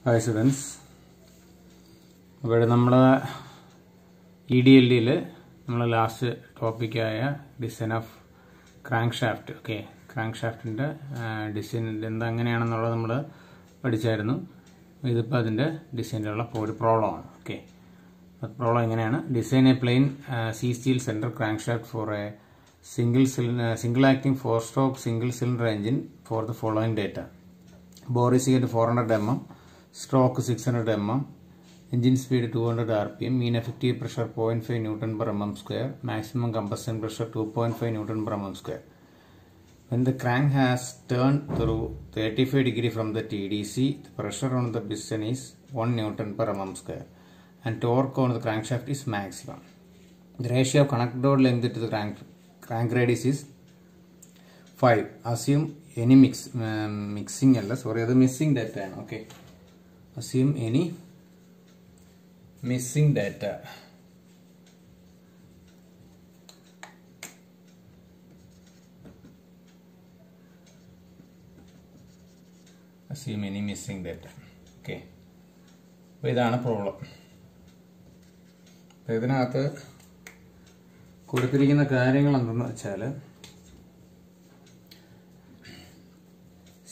Hi students. ഇവിടെ നമ്മൾ EDLയിൽ നമ്മൾ ലാസ്റ്റ് ടോപ്പിക് ആയ ഡിസൈൻ ഓഫ് ക്രാങ്ക് ഷാഫ്റ്റ് ക്രാങ്ക് ഷാഫ്റ്റിന്റെ ഡിസൈൻ എന്താ എങ്ങനെയാണെന്നുള്ളത് നമ്മൾ പഠിച്ചായിരുന്നു. ഇതിപ്പോൾ അതിന്റെ ഡിസൈനിലുള്ള ഒരു പ്രോബ്ലം ആണ്. പ്രോബ്ലം എങ്ങനെയാണ്? Design a plain C steel centre crankshaft for a single acting 4-stroke single cylinder engine for the following data. Bore is equal to 400 mm, stroke 600 mm, engine speed 200 rpm, mean effective pressure 0.5 Newton per mm square, maximum combustion pressure 2.5 Newton per mm square. When the crank has turned through 35 degree from the TDC, the pressure on the piston is 1 Newton per mm square and torque on the crankshaft is maximum. The ratio of connected rod length to the crank radius is 5. Assume any missing data. Assume any missing data. Assume any missing data. So ഇതാണ് problem. ഇതിനകത്ത് കൊടുത്തിരിക്കുന്ന കാര്യങ്ങൾ എന്തെന്ന് വെച്ചാൽ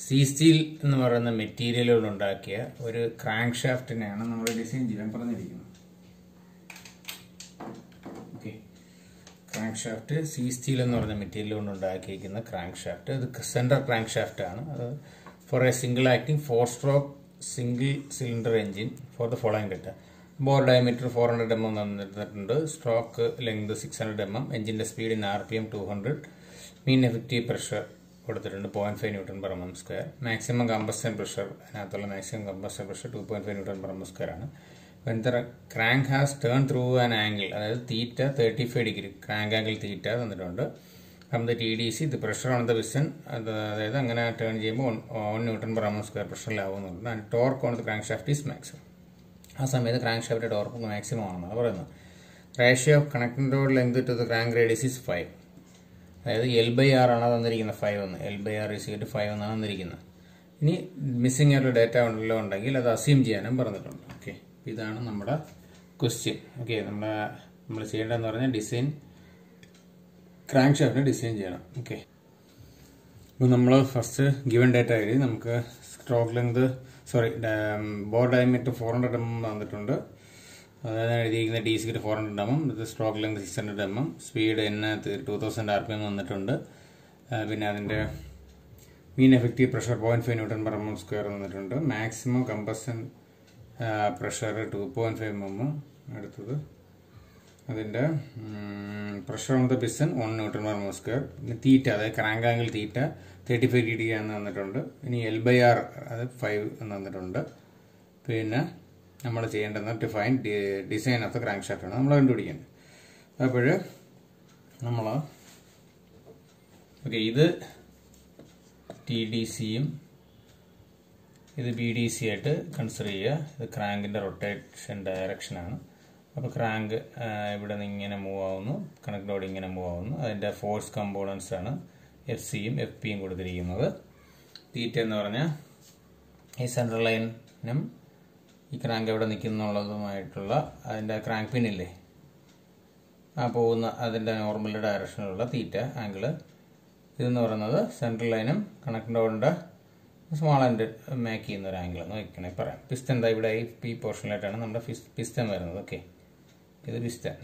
C steel എന്ന് പറയുന്ന മെറ്റീരിയലുകൾ ഉണ്ടാക്കിയ ഒരു ക്രാങ്ക് ഷാഫ്റ്റിനെയാണ് നമ്മൾ ഡിസൈൻ ചെയ്യാൻ പറഞ്ഞിരിക്കുന്നത്. ക്രാങ്ക് ഷാഫ്റ്റ് സി സ്റ്റീൽ എന്ന് പറയുന്ന മെറ്റീരിയൽ കൊണ്ട് ഉണ്ടാക്കിയിരിക്കുന്ന ക്രാങ്ക് ഷാഫ്റ്റ് അത് സെന്റർ ക്രാങ്ക് ഷാഫ്റ്റ് ആണ്. അത് for a single acting 4-stroke single cylinder engine for the following data. Bore diameter 400 mm തന്നിട്ടുണ്ട്, സ്ട്രോക്ക് ലെങ്ത് 600 mm, എഞ്ചിന്റെ speed in RPM 200, mean effective pressure കൊടുത്തിട്ടുണ്ട് 0.5 Newton per mm square, maximum combustion pressure അതിനകത്തുള്ള maximum combustion pressure 2.5 Newton per mm square ആണ്. When the crank has turned through an angle, അതായത് തീറ്റ 35 degree crank angle theta തന്നിട്ടുണ്ട്. From the TDC, the pressure on the piston, അതായത് അങ്ങനെ turn ചെയ്യുമ്പോൾ 1 Newton per mm square പ്രഷറിലാവുന്നുണ്ട്. And torque on the crank shaft is maximum. ആ സമയത്ത് crankshaft torque maximum ആണെന്നാണ് പറയുന്നത്. Ratio of connecting rod length to the crank radius is 5. അതായത് L/R ആണ് തന്നിരിക്കുന്നത്, 5 എന്ന്. L/R is equal to 5 എന്നാണ് തന്നിരിക്കുന്നത്. ഇനി മിസ്സിംഗ് ആയിട്ടുള്ള ഡേറ്റ ഉണ്ടെങ്കിൽ അത് അസ്യൂം ചെയ്യാനും പറഞ്ഞിട്ടുണ്ട്. ഇതാണ് നമ്മുടെ ക്വസ്റ്റ്യൻ. നമ്മൾ ചെയ്യേണ്ടതെന്ന് പറഞ്ഞാൽ ഡിസൈൻ ക്രാങ്ക് ഷാഫ്റ്റിനെ ഡിസൈൻ ചെയ്യണം. അപ്പോൾ നമ്മൾ ഫസ്റ്റ് ഗിവൺ ഡേറ്റ എഴുതി നമുക്ക് stroke length bore diameter 400 mm തന്നിട്ടുണ്ട്. അതായത് എഴുതിയിരിക്കുന്ന DC 400 mm, ഇത് stroke length 600 mm, speed 2000 rpm തന്നിട്ടുണ്ട്. പിന്നെ അതിൻ്റെ mean effective pressure 0.5 Newton per mm square തന്നിട്ടുണ്ട്. Maximum combustion pressure 2.5 mm. അടുത്തത് അതിൻ്റെ pressure on the piston 1 Newton per mm square. Theta അതായത് ക്രാങ്ക് ആംഗിൾ തീറ്റ 35 ഡിഗ്രി എന്ന് തന്നിട്ടുണ്ട്. ഇനി L/R അത് 5 എന്ന് തന്നിട്ടുണ്ട്. പിന്നെ നമ്മൾ ചെയ്യേണ്ടത് define design of the crank shaft ആണ് നമ്മൾ കണ്ടുപിടിക്കേണ്ടത്. അപ്പോൾ നമ്മൾ ഇത് TDCയും ഇത് BDC ആയിട്ട് കൺസിഡർ ചെയ്യുക. ഇത് ക്രാങ്കിൻ്റെ റൊട്ടേഷൻ ഡയറക്ഷനാണ്. അപ്പോൾ ക്രാങ്ക് ഇവിടെ നിന്ന് ഇങ്ങനെ മൂവ് ആവുന്നു, കണക്ട് റോഡ് ഇങ്ങനെ മൂവ് ആവുന്നു. അതിൻ്റെ ഫോഴ്സ് കമ്പോണൻസ് ആണ് FCയും FPയും കൊടുത്തിരിക്കുന്നത്. തീറ്റ എന്ന് പറഞ്ഞാൽ ഈ സെൻട്രൽ ലൈനും ഈ ക്രാങ്ക് എവിടെ നിൽക്കുന്നുള്ളതുമായിട്ടുള്ള അതിൻ്റെ ക്രാങ്ക് പിന്നില്ലേ ആ പോകുന്ന അതിൻ്റെ നോർമൽ ഡയറക്ഷനിലുള്ള തീറ്റ ആംഗിള്. ഇതെന്ന് പറയുന്നത് സെൻട്രൽ ലൈനും കണക്ട് റോഡിൻ്റെ സ്മോൾ എൻഡ് മേക്ക് ചെയ്യുന്ന ഒരു ആംഗിൾ എന്ന് വയ്ക്കണമെങ്കിൽ പറയാം. പിസ്റ്റൻ എന്താ ഇവിടെ ഈ പോർഷനിലായിട്ടാണ് നമ്മുടെ പിസ്റ്റൻ വരുന്നത്. ഇത് പിസ്റ്റൻ.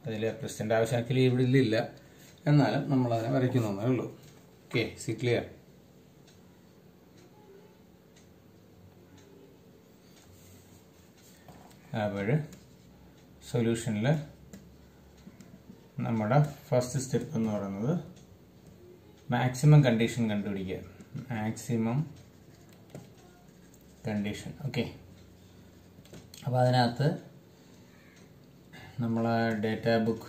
അതിൽ പിസ്റ്റൻ്റെ ആവശ്യം ആക്ച്വലി ഇവിടെ ഇല്ല, എന്നാലും നമ്മളതിനെ വരയ്ക്കുന്നേ ഉള്ളൂ. C clear? അപ്പോൾ സൊല്യൂഷനിൽ നമ്മുടെ ഫസ്റ്റ് സ്റ്റെപ്പ് എന്ന് പറയുന്നത് മാക്സിമം കണ്ടീഷൻ കണ്ടുപിടിക്കുക. Maximum condition. അപ്പോൾ അതിനകത്ത് നമ്മളെ ഡേറ്റാ ബുക്ക്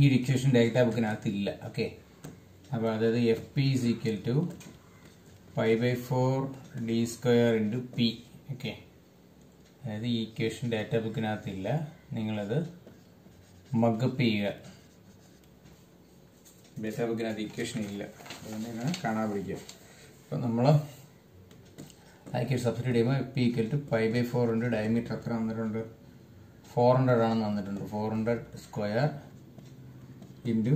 ഈ ഇക്വേഷൻ ഡേറ്റാ ബുക്കിനകത്ത് ഇല്ല. അപ്പോൾ അതായത് FP is equal to π/4 d² × P. അതായത് ഈ ഇക്വേഷൻ ഡേറ്റാ ബുക്കിനകത്തില്ല. നിങ്ങളത് മഗ്ഗപ്പ് ചെയ്യുക. ഡേറ്റാ ബുക്കിനകത്ത് ഇക്വേഷൻ ഇല്ല, അതുകൊണ്ട് കാണാൻ പഠിക്കുക. അപ്പോൾ നമ്മൾ സബ്സ്റ്റിറ്റ്യൂട്ട് ചെയ്യുമ്പോൾ F P equal to pi by 400 diameter എത്ര തന്നിട്ടുണ്ട്? 400 ആണെന്ന് തന്നിട്ടുണ്ട്. 400 square into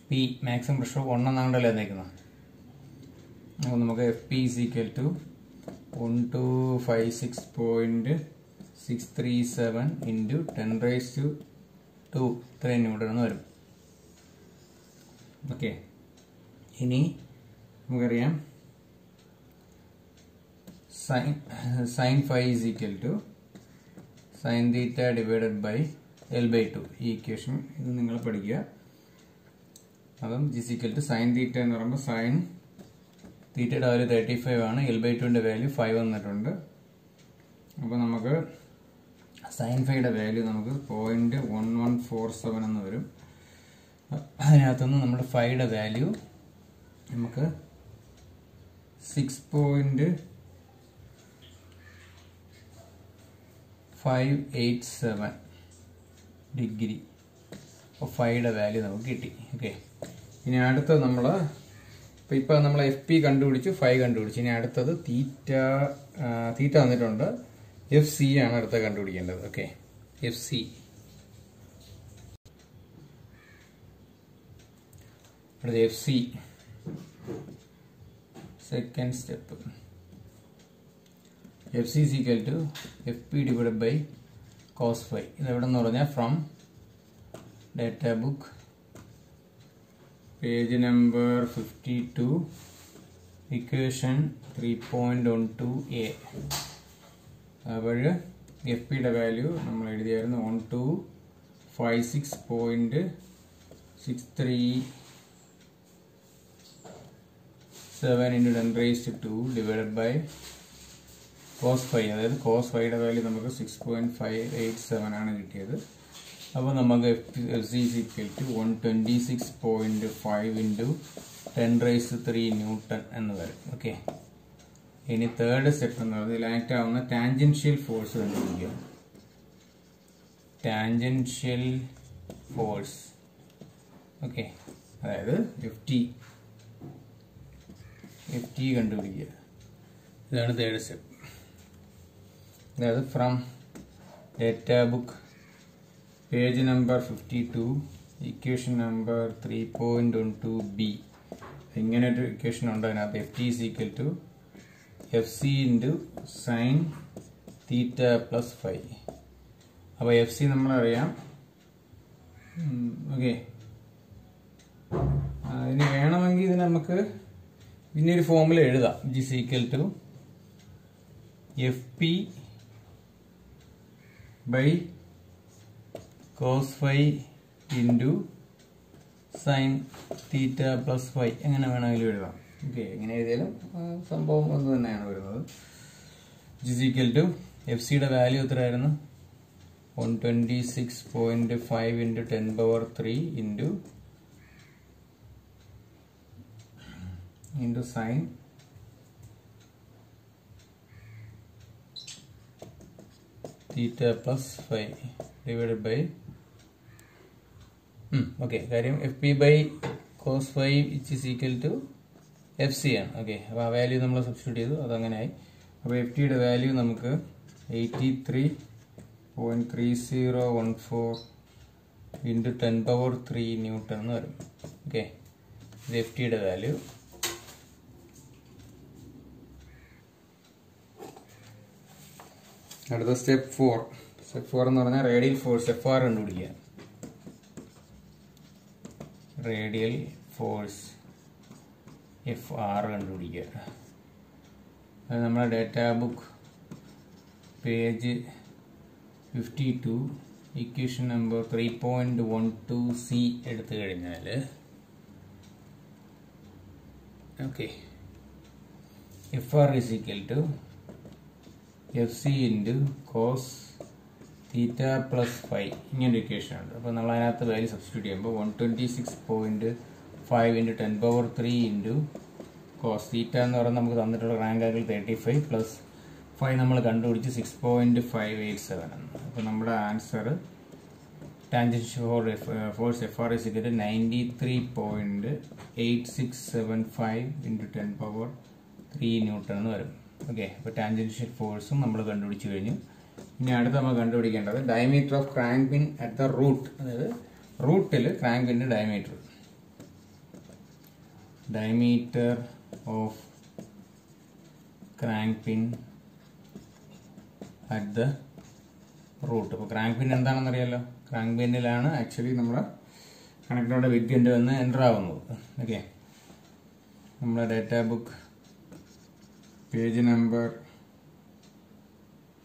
P maximum pressure 1 എന്നാണ്ടല്ലേ തന്നേക്കുന്നത്. അപ്പോൾ നമുക്ക് F P is equal to 1256.637 into 10⁻², ഇത്രയും ന്യൂട്ടൺ എന്ന് വരും. ഓക്കെ, ഇനി നമുക്കറിയാം sine phi is equal to sine theta divided by L/2. ഈ ഇക്വേഷൻ ഇത് നിങ്ങൾ പഠിക്കുക. അപ്പം is equal to sine theta എന്ന് പറയുമ്പോൾ സൈൻ തീറ്റയുടെ വാല്യൂ 35 ആണ്, L/2ന്റെ വാല്യൂ 5 വന്നിട്ടുണ്ട്. അപ്പോൾ നമുക്ക് സൈൻ ഫൈയുടെ വാല്യൂ നമുക്ക് 0.1147 എന്ന് വരും. അതിനകത്തുനിന്ന് നമ്മുടെ ഫൈയുടെ വാല്യൂ നമുക്ക് 6.587 ഡിഗ്രി. അപ്പോൾ ഫൈയുടെ വാല്യൂ നമുക്ക് കിട്ടി. ഓക്കെ, ഇനി അടുത്തത് നമ്മൾ ഇപ്പോൾ നമ്മൾ എഫ് പി കണ്ടുപിടിച്ചു, ഫൈ കണ്ടുപിടിച്ചു. ഇനി അടുത്തത് തീറ്റ വന്നിട്ടുണ്ട്. എഫ് സി ആണ് അടുത്ത കണ്ടുപിടിക്കേണ്ടത്. ഓക്കെ, എഫ് സി അടുത്ത F C second step. F C is equal to F P divided by cos phi. ഇത് എവിടെ നിന്ന് പറഞ്ഞാൽ from data book page number 52 equation 3.12a. അപ്പോൾ എഫ് പിയുടെ വാല്യൂ നമ്മൾ എഴുതിയായിരുന്നു 1256.637 into 10⁻² divided by cos phi. അതായത് കോസ് ഫൈയുടെ വാല്യൂ നമുക്ക് 6.587 ആണ് കിട്ടിയത്. അപ്പോൾ നമുക്ക് F C is equal to 126.5 into 10⁻³ newton എന്ന് വരും. ഓക്കെ, ഇനി തേർഡ് സ്റ്റെപ്പ് എന്ന് പറയുന്നത് ആക്ട് ആവുന്ന ടാൻജൻഷ്യൽ ഫോഴ്സ് കണ്ടുപിടിക്കുക. Tangential force. ഓക്കെ, അതായത് എഫ് ടി കണ്ടുപിടിക്കുക. ഇതാണ് തേർഡ് സ്റ്റെപ്പ്. അതായത് from data book page number 52 equation number 3.12b. ഇങ്ങനെ ഒരു ഇക്വേഷൻ ഉണ്ട്. അതിനകത്ത് F T is equal to F C into sine theta plus phi. അപ്പോൾ എഫ് സി നമ്മളറിയാം. ഓക്കെ, ഇനി വേണമെങ്കിൽ ഇത് നമുക്ക് പിന്നെ ഒരു ഫോമുല എഴുതാം. Is equal to F P by cos phi into sine theta plus phi. എങ്ങനെ വേണമെങ്കിലും എഴുതാം. ഓക്കെ, എങ്ങനെ എഴുതിയാലും സംഭവം ഒന്ന് തന്നെയാണ് വരുന്നത്. ഇസ് ഈക്വൽ ടു എഫ് സിയുടെ വാല്യൂ എത്രയായിരുന്നു? 126.5 into 10⁻³ into sine theta plus phi divided by okay, കാര്യം F P by cos phi is equal to F C ആണ്. ഓക്കെ, അപ്പോൾ ആ വാല്യൂ നമ്മൾ സബ്സ്റ്റിറ്റ്യൂട്ട് ചെയ്തു, അതങ്ങനെ ആയി. അപ്പോൾ എഫ് ടിയുടെ വാല്യൂ നമുക്ക് 83.3014 ഇൻറ്റു 10⁻³ ന്യൂട്ടൺ എന്ന് വരും. ഓക്കെ, ഇത് എഫ് ടിയുടെ വാല്യൂ. അടുത്ത സ്റ്റെപ്പ് 4. സ്റ്റെപ്പ് 4 എന്ന് പറഞ്ഞാൽ റേഡിയൽ ഫോഴ്സ് എഫ് ആർ കണ്ടുപിടിക്കുക. റേഡിയൽ ഫോഴ്സ് എഫ് ആർ കണ്ടുപിടിക്കുക. അത് നമ്മുടെ data book page 52 equation number 3.12c എടുത്തു കഴിഞ്ഞാൽ okay, F R is equal to F C into cos theta plus phi. ഇങ്ങനൊരു ഇക്വേഷൻ ഉണ്ട്. അപ്പോൾ നമ്മൾ അതിനകത്ത് വാല്യൂ സബ്സ്റ്റിറ്റ്യൂട്ട് ചെയ്യുമ്പോൾ 126.5 ഇൻറ്റു 10⁻³ ഇൻറ്റു കോസ് തീറ്റ എന്ന് പറയുന്നത് നമുക്ക് തന്നിട്ടുള്ള റാങ്ക് ആംഗിൾ 35 പ്ലസ് 5 നമ്മൾ കണ്ടുപിടിച്ച് 6.587 ആണ്. അപ്പോൾ നമ്മുടെ answer tangential force FR is equal to 93.8675 into 10 power 3 Newton എന്ന് വരും. ഓക്കെ, അപ്പോൾ ടാൻജൻഷ്യൽ ഫോഴ്സും നമ്മൾ കണ്ടുപിടിച്ചു കഴിഞ്ഞു. ഇനി അടുത്ത് നമ്മൾ കണ്ടുപിടിക്കേണ്ടത് diameter of crank pin at the root, അതായത് റൂട്ടിൽ ക്രാങ്ക് പിൻ്റെ diameter of crank pin at the root. അപ്പോൾ ക്രാങ്ക് പിൻ എന്താണെന്നറിയാലോ, ക്രാങ്ക് പിന്നിലാണ് ആക്ച്വലി നമ്മുടെ കണക്ടറുടെ വിഗ് വന്ന് എൻ്റർ ആവുന്നത്. ഓക്കെ, നമ്മുടെ data book page number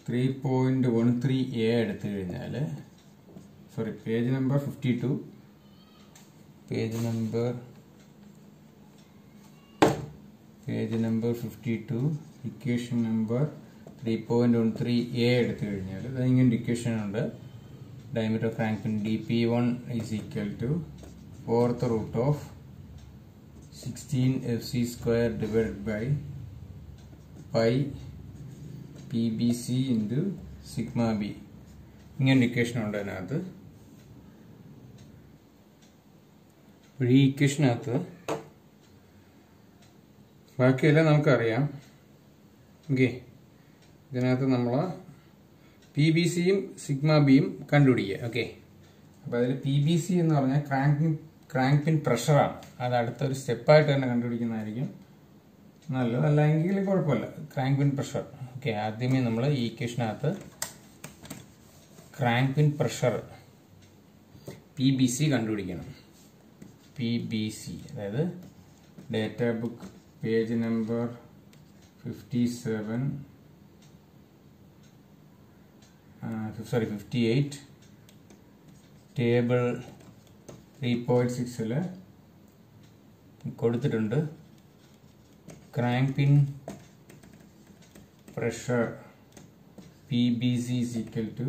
3.13A എടുത്തു കഴിഞ്ഞാൽ, sorry page number 52, page number 52 equation number 3.13A എടുത്തു കഴിഞ്ഞാൽ അതിങ്ങനെ ഇക്വേഷൻ ഉണ്ട്. diameter of crank pin dp1 is equal to 4th root of 16 fc square divided by pi pbc into sigma b. ഇങ്ങനെ equation ഉണ്ട് അതിനകത്ത്. ഈ ഇക്വേഷനകത്ത് ബാക്കിയെല്ലാം നമുക്കറിയാം. ഓക്കെ, ഇതിനകത്ത് നമ്മൾ പി ബി സിയും സിഗ്മ ബിയും കണ്ടുപിടിക്കുക. ഓക്കെ, അപ്പോൾ അതിൽ പി ബി സി എന്ന് പറഞ്ഞാൽ ക്രാങ്ക് പിൻ പ്രഷറാണ്. അത് അടുത്തൊരു സ്റ്റെപ്പായിട്ട് തന്നെ കണ്ടുപിടിക്കുന്നതായിരിക്കും നല്ലത്, അല്ലെങ്കിൽ കുഴപ്പമില്ല. ക്രാങ്ക് പിൻ പ്രഷർ. ഓക്കെ, ആദ്യമേ നമ്മൾ ഈ ഇക്വേഷനകത്ത് ക്രാങ്ക് പിൻ പ്രഷർ പി ബി സി കണ്ടുപിടിക്കണം. പി ബി സി, അതായത് data book page number 58 table 3.6 കൊടുത്തിട്ടുണ്ട്. Crank pin pressure PBC is equal to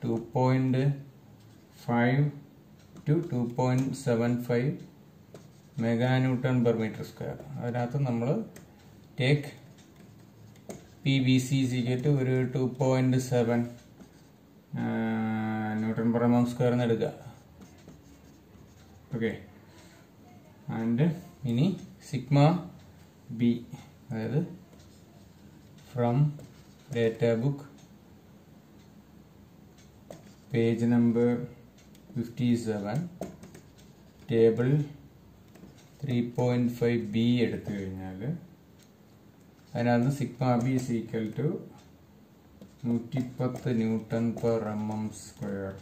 2.5 to 2.75 meganewton per meter square. അതിനകത്ത് നമ്മൾ take PBC is equal to ഒരു 2.7 newton per M square എന്ന് എടുക്കുക. Okay, and ഇനി sigma B, അതായത് from data book page number 57 table 3.5B എടുത്തു കഴിഞ്ഞാൽ അതിനകത്ത് sigma B is equal to 110 newton per M square.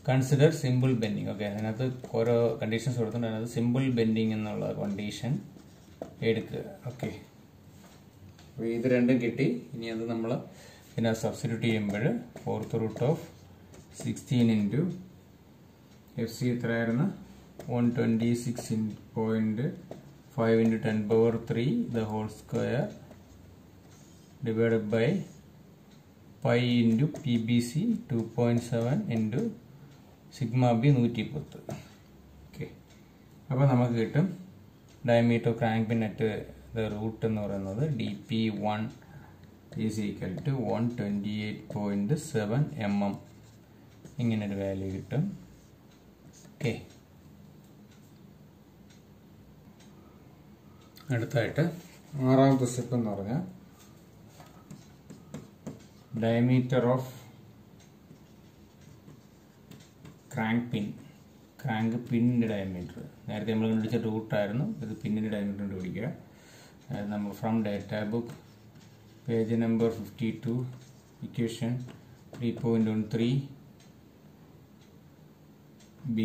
Consider simple bending. Okay, അതിനകത്ത് ഓരോ കണ്ടീഷൻസ് കൊടുത്തിട്ടുണ്ട്. അതിനകത്ത് സിമ്പിൾ ബെൻഡിങ് എന്നുള്ള കണ്ടീഷൻ എടുക്കുക. ഓക്കെ, അപ്പോൾ ഇത് രണ്ടും കിട്ടി. ഇനി അത് നമ്മൾ പിന്നെ സബ്സ്റ്റിറ്റ്യൂട്ട് ചെയ്യുമ്പോൾ 4th root of 16 into FC എത്രയായിരുന്നു, 126.5 into 10 power 3 the whole square divided by pi into PBC 2.7 into sigma b 110. Okay, അപ്പോൾ നമുക്ക് കിട്ടും diameter crank pin at the root എന്ന് പറയുന്നത് dp1 is equal to 128.7 mm. ഇങ്ങനൊരു value കിട്ടും. Okay, അടുത്തായിട്ട് ആറാമത്തെ സ്റ്റെപ്പ് എന്ന് പറഞ്ഞാൽ ഡയമീറ്റർ ഓഫ് ക്രാങ്ക് പിന്നിൻ്റെ ഡയമീറ്റർ. നേരത്തെ നമ്മൾ കണ്ടുപിടിച്ച റൂട്ടായിരുന്നു, ഇത് പിന്നിൻ്റെ ഡയമീറ്റർ കണ്ടുപിടിക്കുക. അതായത് നമ്മൾ from data book page number 52 equation 3.13B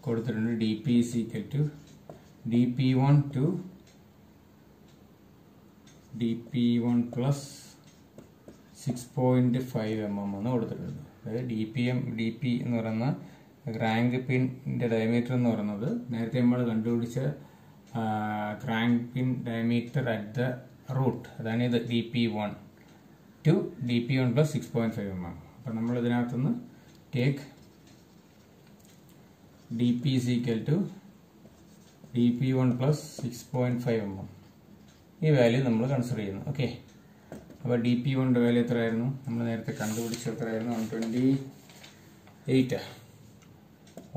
കൊടുത്തിട്ടുണ്ട്. dp is equal to dp1 to dp1 plus 6.5 mm എന്ന് കൊടുത്തിട്ടുണ്ട്. അതായത് dp എന്ന് പറയുന്ന ക്രാങ്ക് പിൻ്റെ ഡയമീറ്റർ എന്ന് പറയുന്നത് നേരത്തെ നമ്മൾ കണ്ടുപിടിച്ച crank pin diameter at the root, അതാണ് ഇത് dp1 to dp1 plus 6.5 mm. അപ്പം നമ്മൾ ഇതിനകത്തുനിന്ന് take dp is equal to dp1 plus 6.5 mm. ഈ വാല്യൂ നമ്മൾ കൺസിഡർ ചെയ്യുന്നു. ഓക്കെ, അപ്പോൾ dp1 വാല്യൂ എത്രയായിരുന്നു, നമ്മൾ നേരത്തെ കണ്ടുപിടിച്ച എത്രയായിരുന്നു, 8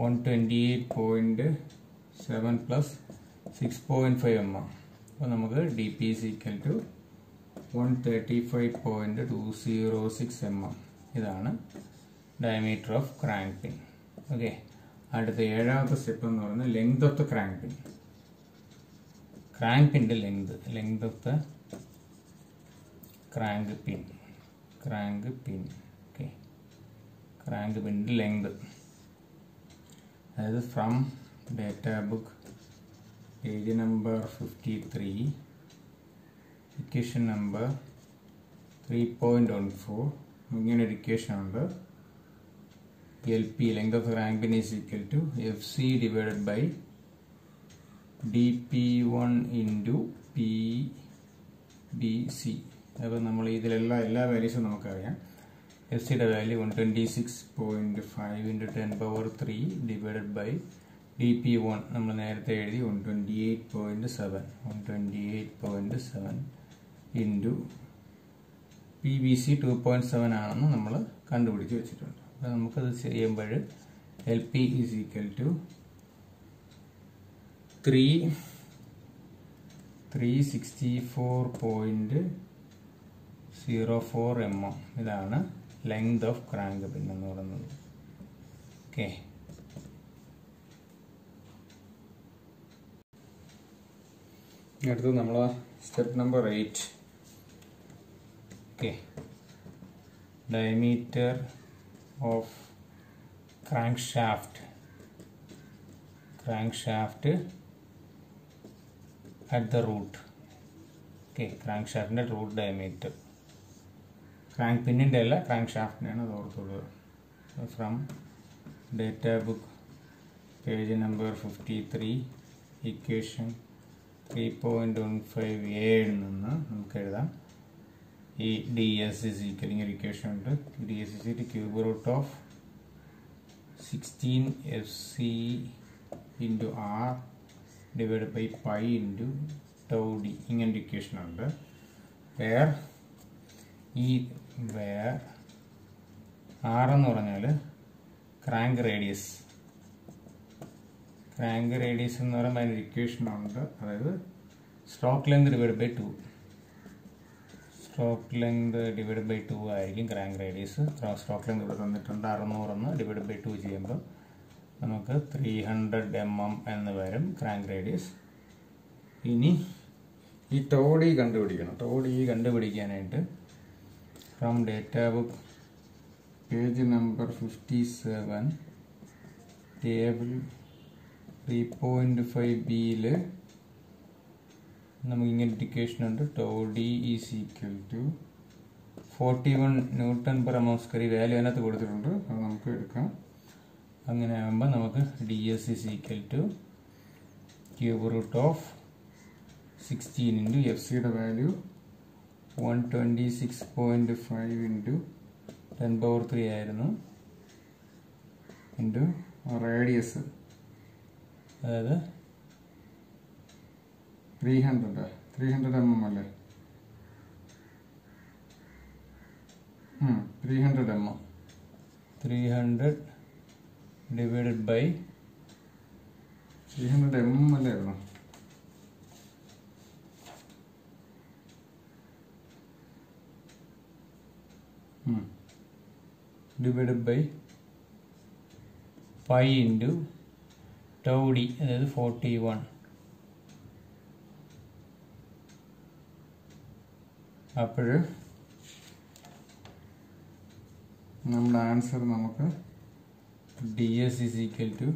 128.7 plus 6.5 mm. അപ്പോൾ നമുക്ക് DP is equal to 135.206 mm. ഇതാണ് diameter of crank pin. Okay, അടുത്ത ഏഴാമത്തെ സ്റ്റെപ്പ് എന്ന് പറയുന്നത് length of the crank pin. Crank പിൻ്റെ length of the crank pin. Okay, crank പിൻ്റെ ലെങ്ത്, അതായത് from data book page number 53 equation number 3.14 ഇങ്ങനെ ഒരു ഇക്വേഷൻ ഉണ്ട്. LP length of the crank pin is equal to FC divided by DP1 into PBC. അപ്പോൾ നമ്മൾ ഇതിലെല്ലാം എല്ലാ വാല്യൂസും നമുക്കറിയാം. എഫ്സിയുടെ value 126.5 into 10 power 3 divided by DP1 നമ്മൾ നേരത്തെ എഴുതി 128.7 into PBC 2.7 ആണെന്ന് നമ്മൾ കണ്ടുപിടിച്ച് വെച്ചിട്ടുണ്ട്. അപ്പോൾ നമുക്കത് ചെയ്യുമ്പോൾ LP is equal to 364.04 mm. ഇതാണ് ലെങ്ത് ഓഫ് ക്രാങ്ക് പിൻ എന്ന് പറയുന്നത്. ഓക്കെ, അടുത്തത് നമ്മൾ step number 8. Okay, diameter of crankshaft at the root. Okay, crankshaft root diameter. Crank pin illa crankshaft ne adu orthukollu. From data book page number 53 equation 3.15a ninnu namukku ezhudam ഈ ds is equal to equation ഉണ്ട്. ds is equal to cube root of 16 fc into r divided by pi into tau d ഇങ്ങനെ equation ഉണ്ട്. where r എന്ന് പറഞ്ഞാൽ crank radius എന്ന് പറയുമ്പോൾ അതിന് equation ഉണ്ട്. അതായത് stroke length divide by 2. Stroke length divide by 2 ആയിരിക്കും ക്രാങ്ക് റേഡിയസ്. സ്ട്രോക്ക് ലെങ്ത് ഇവിടെ തന്നിട്ടുണ്ട് 600 ഡിവൈഡ് ബൈ 2 ചെയ്യുമ്പോൾ നമുക്ക് 300 mm എന്ന് വരും ക്രാങ്ക് റേഡിയസ്. ഇനി ഈ ടോഡി കണ്ടുപിടിക്കണം. കണ്ടുപിടിക്കാനായിട്ട് from data book page number 57 table 3.5bയിൽ നമുക്ക് ഇങ്ങനെ ഇക്വേഷൻ ഉണ്ട്. Tau D is equal to 41 newton per M square. Value അതിനകത്ത് കൊടുത്തിട്ടുണ്ട്, അത് നമുക്ക് എടുക്കാം. അങ്ങനെ ആകുമ്പോൾ നമുക്ക് ds is equal to cube root of 16 into F സിയുടെ വാല്യൂ 126.5 ഇൻറ്റു 10 power 3 ആയിരുന്നു, ഇൻറ്റു റേഡിയസ് അതായത് 300 mm അല്ലേ, 300 mm 300 ഡിവൈഡഡ് ബൈ 300 mm അല്ലായിരുന്നു. Divided by pi into tau D അതായത് 41. അപ്പോൾ നമ്മുടെ ആൻസർ നമുക്ക് ds is equal to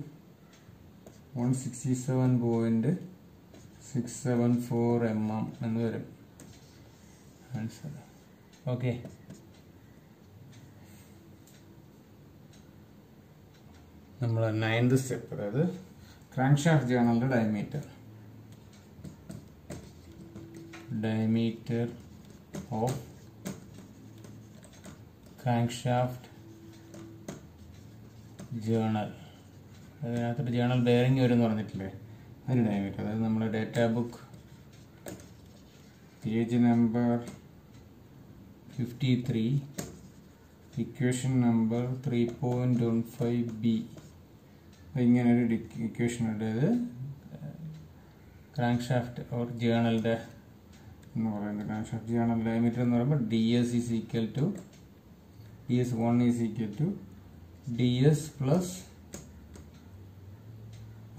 167.674 mm എന്ന് വരും ആൻസർ. ഓക്കെ, നമ്മൾ 9th സ്റ്റെപ്പ്, അതായത് ക്രാങ്ക്ഷാഫ്റ്റ് ജേർണലിന്റെ ഡയമീറ്റർ ഓഫ് ക്രാങ്ക്ഷാഫ്റ്റ് ജേർണൽ. അതിനകത്തൊരു ജേർണൽ ബെയറിംഗ് വരും എന്ന് പറഞ്ഞിട്ടില്ലേ, അതിന് ഡയമീറ്റർ. അതായത് നമ്മുടെ data book page number 53 equation number 3.15b. ഇങ്ങനെ ഒരു ഇക്വേഷൻ ഉണ്ട്. ഇത് ക്രാങ്ക് ഷാഫ്റ്റ് ഓർ ജേണലിൻ്റെ എന്ന് പറയുന്നത്. ക്രാങ്ക് ഷാഫ്റ്റ് ജേണൽ ഡയമീറ്റർ എന്ന് പറയുമ്പോൾ ds is equal to ds1 is equal to ds plus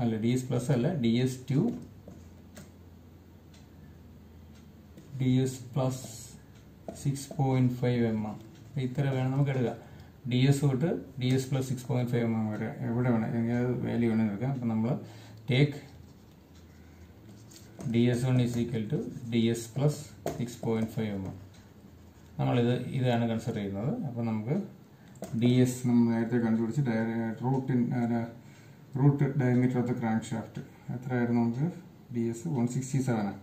അല്ല ds പ്ലസ് അല്ല ds2 ds പ്ലസ് 6.5 mm. ഇത്ര വേണം നമുക്ക് എടുക്കാം. ds തൊട്ട് ds പ്ലസ് 6.5 mm വരെ എവിടെ വേണം ഏത് വാല്യൂ വേണമെങ്കിൽ എടുക്കാം. അപ്പം നമ്മൾ take ds1 is equal to ds plus 6.5 mm. ഇതാണ് കൺസിഡർ ചെയ്യുന്നത്. അപ്പം നമുക്ക് ds നമ്മൾ നേരത്തെ കണ്ടുപിടിച്ച് root diameter of the crank shaft എത്രയായിരുന്നു നമുക്ക് ds 167.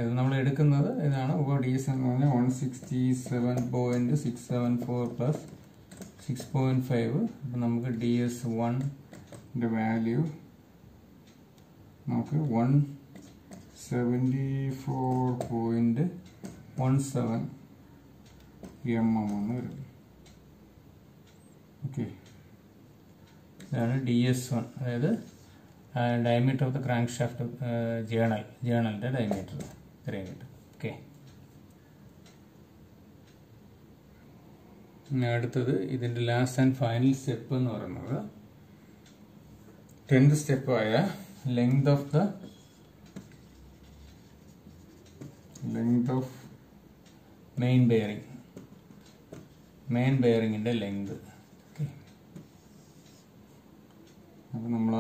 അത് നമ്മൾ എടുക്കുന്നത് ഇതാണ്. ഇപ്പോൾ ds എന്ന് പറഞ്ഞാൽ 167.674 പ്ലസ് 6.5. അപ്പം നമുക്ക് ds1 വാല്യൂ നമുക്ക് 174.17 mm എന്ന് വരും. ഓക്കെ, ഇതാണ് ds1, അതായത് diameter of the crank shaft ജേണലിൻ്റെ ഡയമീറ്റർ ഇത്രയും കിട്ടും. ഓക്കെ, അടുത്തത് ഇതിൻ്റെ ലാസ്റ്റ് ആൻഡ് ഫൈനൽ സ്റ്റെപ്പ് എന്ന് പറയുന്നത് 10th സ്റ്റെപ്പായ length of main bearingന്റെ ലെങ്ത്. ഓക്കെ, അപ്പോൾ നമ്മൾ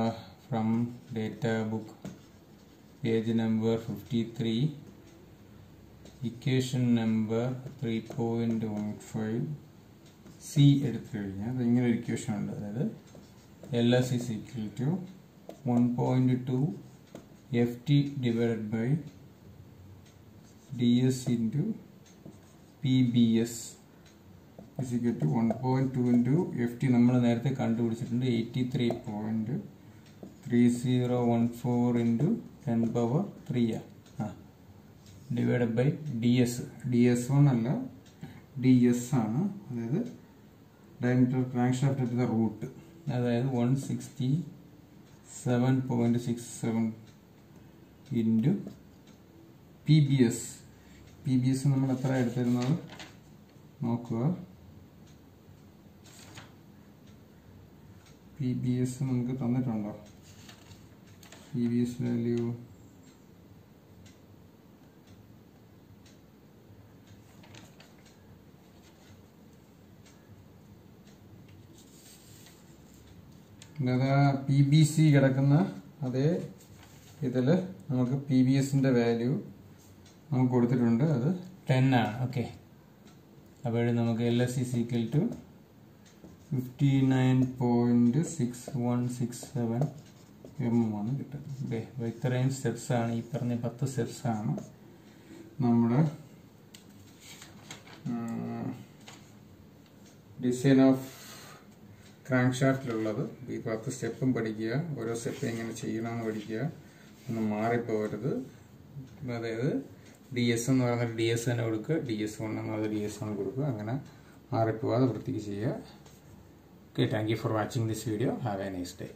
from data book page number 53 equation number 3.15 C എടുത്തു കഴിഞ്ഞാൽ അത് ഇങ്ങനെ ഒരു ഇക്വേഷൻ ഉണ്ട്. അതായത് LS is equal to 1.2 FT divided by DS into PBS is equal to 1.2 into FT. നമ്മൾ നേരത്തെ കണ്ടുപിടിച്ചിട്ടുണ്ട് 83.3014 into 10 power 3 divided by DS1 അല്ല DS ആണ്. അതായത് diameter crank shaft at the root, അതായത് 167.67 into PBS. PBS നമ്മൾ എത്ര എടുത്തിരുന്നത് നോക്കുക. PBS നമുക്ക് തന്നിട്ടുണ്ടോ? PBS വാല്യൂ PBC കിടക്കുന്ന അതേ ഇതിൽ നമുക്ക് PBSന്റെ വാല്യൂ നമുക്ക് കൊടുത്തിട്ടുണ്ട്. അത് 10 ആണ്. ഓക്കെ, അപ്പോൾ നമുക്ക് LS is equal to 59.6167 mm ആണ് കിട്ടുന്നത്. ഓക്കെ, അപ്പോൾ ഇത്രയും സ്റ്റെപ്സ് ആണ്, ഈ പറഞ്ഞ 10 സ്റ്റെപ്സ് ആണ് നമ്മുടെ ഡിസൈൻ ഓഫ് ക്രാങ്ക് ഷാഫ്റ്റിലുള്ളത്. ഈ 10 സ്റ്റെപ്പും പഠിക്കുക, ഓരോ സ്റ്റെപ്പും എങ്ങനെ ചെയ്യണമെന്ന് പഠിക്കുക, ഒന്നും മാറിപ്പോകരുത്. അതായത് DS എന്ന് പറയുന്നത് DS തന്നെ കൊടുക്കുക, DS1 എന്ന് പറയുന്നത് DS1 കൊടുക്കുക, അങ്ങനെ മാറിപ്പോകാതെ വൃത്തിക്ക് ചെയ്യുക. Okay, thank you for watching this video. Have a nice day.